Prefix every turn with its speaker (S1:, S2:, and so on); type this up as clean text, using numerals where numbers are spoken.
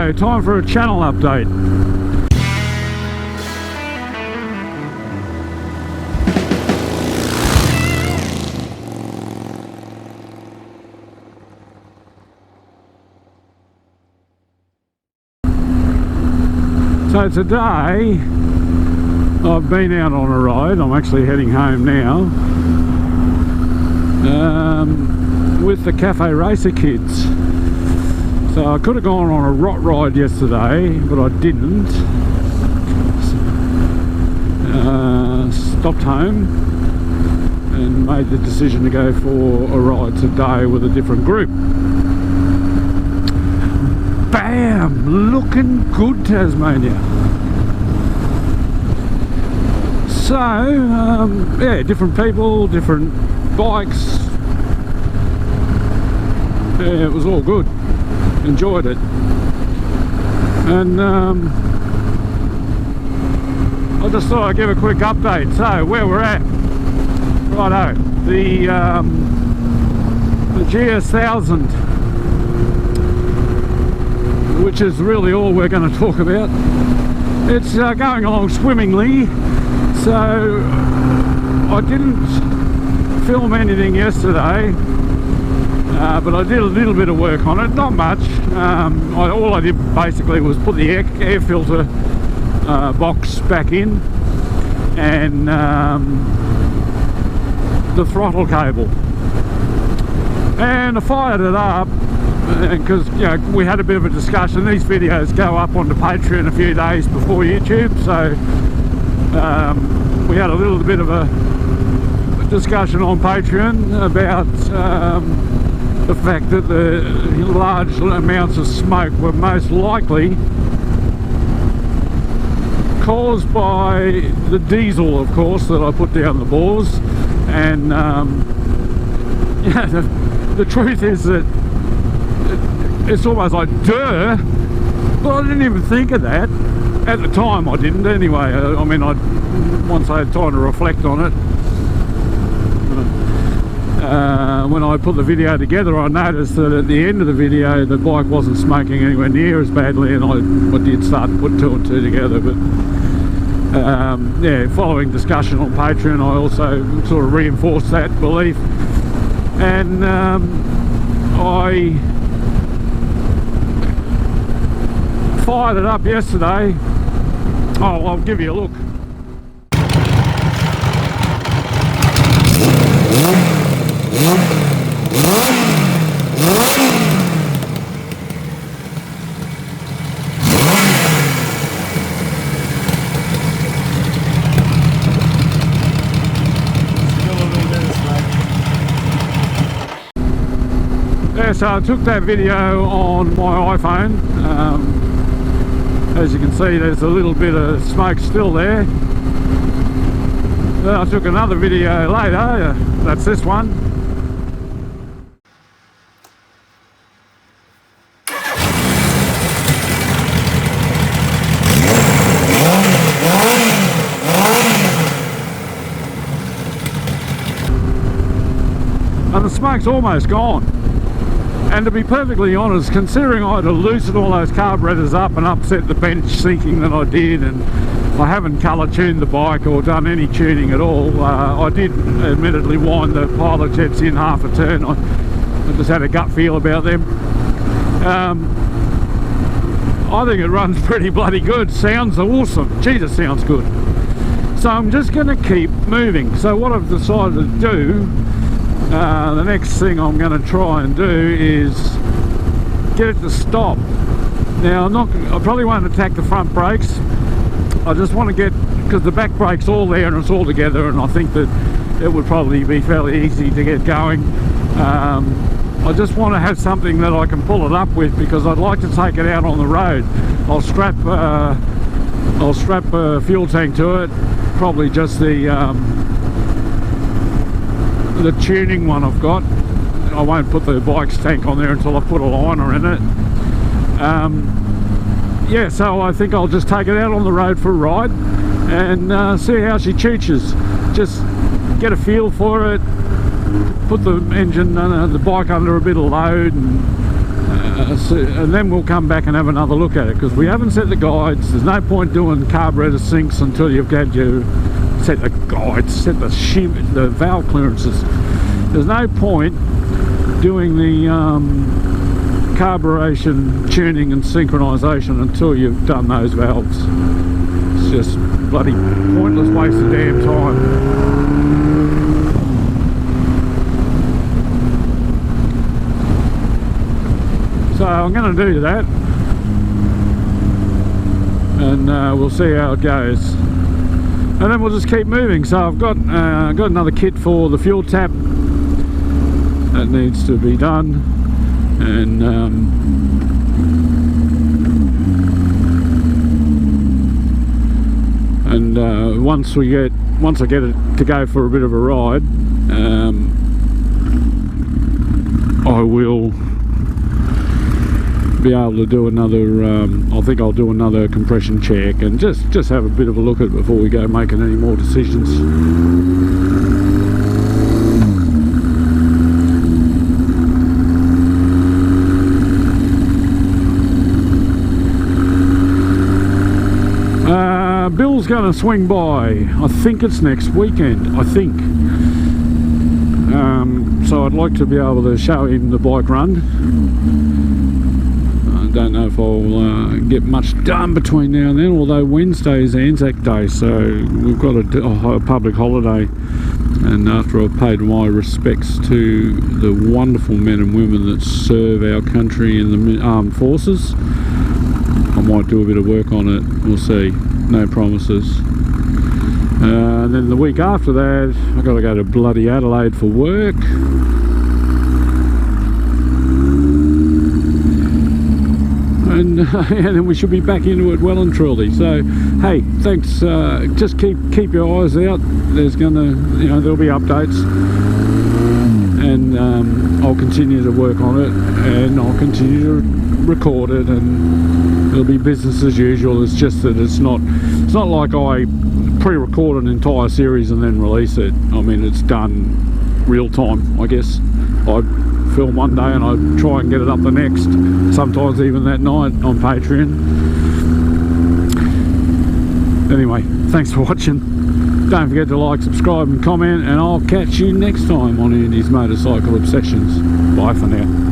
S1: So, time for a channel update. So today I've been out on a ride. I'm actually heading home now with the Cafe Racer kids. So I could have gone on a rot ride yesterday, but I didn't. Stopped home and made the decision to go for a ride today with a different group. Bam! Looking good, Tasmania. So, yeah, different people, different bikes. Yeah, it was all good. Enjoyed it. And I just thought I'd give a quick update. So, where we're at. Righto. The GS1000, which is really all we're going to talk about. It's going along swimmingly. So I didn't film anything yesterday, but I did a little bit of work on it, not much. All I did basically was put the air filter box back in, and the throttle cable, and I fired it up because, you know, we had a bit of a discussion. These videos go up onto Patreon a few days before YouTube, so we had a little bit of a discussion on Patreon about the fact that the large amounts of smoke were most likely caused by the diesel, of course, that I put down the bores. And yeah, the truth is that it's almost like duh, but I didn't even think of that at the time. I didn't anyway. I mean, once I had time to reflect on it, when I put the video together, I noticed that at the end of the video the bike wasn't smoking anywhere near as badly, and I did start to put two and two together. But yeah, following discussion on Patreon, I also sort of reinforced that belief, and I fired it up yesterday. Oh, I'll give you a look. Yeah, so I took that video on my iPhone. As you can see, there's a little bit of smoke still there. Then I took another video later, that's this one. And the smoke's almost gone. And to be perfectly honest, considering I had to loosen all those carburetors up and upset the bench sinking that I did, and I haven't colour tuned the bike or done any tuning at all. I did admittedly wind the pilot jets in half a turn. I just had a gut feel about them. I think it runs pretty bloody good. Sounds awesome. Jesus, sounds good. So I'm just going to keep moving. So what I've decided to do, the next thing I'm going to try and do is get it to stop. Now I probably won't attack the front brakes. I just want to get, because the back brake's all there and it's all together, and I think that it would probably be fairly easy to get going. I just want to have something that I can pull it up with, because I'd like to take it out on the road. I'll strap a fuel tank to it, probably just the tuning one I've got. I won't put the bike's tank on there until I put a liner in it. Yeah, so I think I'll just take it out on the road for a ride and see how she chooches. Just get a feel for it, put the engine, the bike under a bit of load, and and then we'll come back and have another look at it, because we haven't set the guides. There's no point doing carburetor sinks until you've had your set the guides, set the valve clearances. There's no point doing the carburation tuning and synchronization until you've done those valves. It's just bloody pointless waste of damn time. So I'm going to do that, and we'll see how it goes, and then we'll just keep moving. So I've got another kit for the fuel tap that needs to be done, and once I get it to go for a bit of a ride, I will be able to do another I think I'll do another compression check and just have a bit of a look at it before we go making any more decisions. Bill's going to swing by. I think it's next weekend, I think. So I'd like to be able to show him the bike run. I don't know if I'll get much done between now and then, although Wednesday is Anzac Day, so we've got a public holiday, and after I've paid my respects to the wonderful men and women that serve our country in the armed forces, I might do a bit of work on it. We'll see. No promises. And then the week after that, I've got to go to bloody Adelaide for work. And then we should be back into it well and truly. So hey, thanks. Just keep your eyes out. There's there'll be updates, and I'll continue to work on it, and I'll continue to record it, and it'll be business as usual. It's just that it's not like I pre-record an entire series and then release it. I mean, it's done real time, I guess. I film one day and I try and get it up the next, sometimes even that night on Patreon. Anyway, thanks for watching. Don't forget to like, subscribe and comment, and I'll catch you next time on Andy's Motorcycle Obsessions. Bye for now.